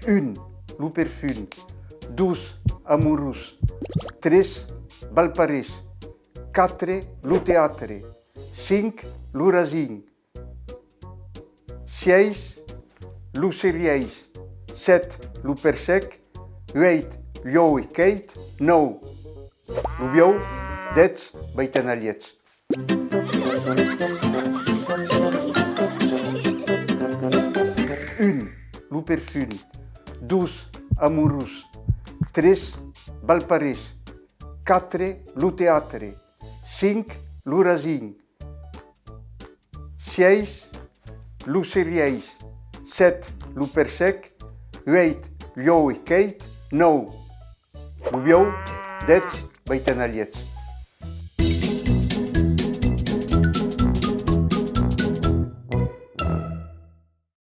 1. Lo perfum. 2. Amourous. 3. Balparís. 4. Lo teatre. 5. Lo racine. 6. Lo serieis. 7. Lo persec. 8. Ljo e keit. 9. Lo bio. 10. Baitenaliets. 1. Lo perfum. 2. Amourous. 3. Balparís. 4. Lo teatre. 5. Lo racine. 6. Lo serieis. 7. Lo persec. 8. Ljo e keit. 9. Lo bio. 10. Baitenaliets.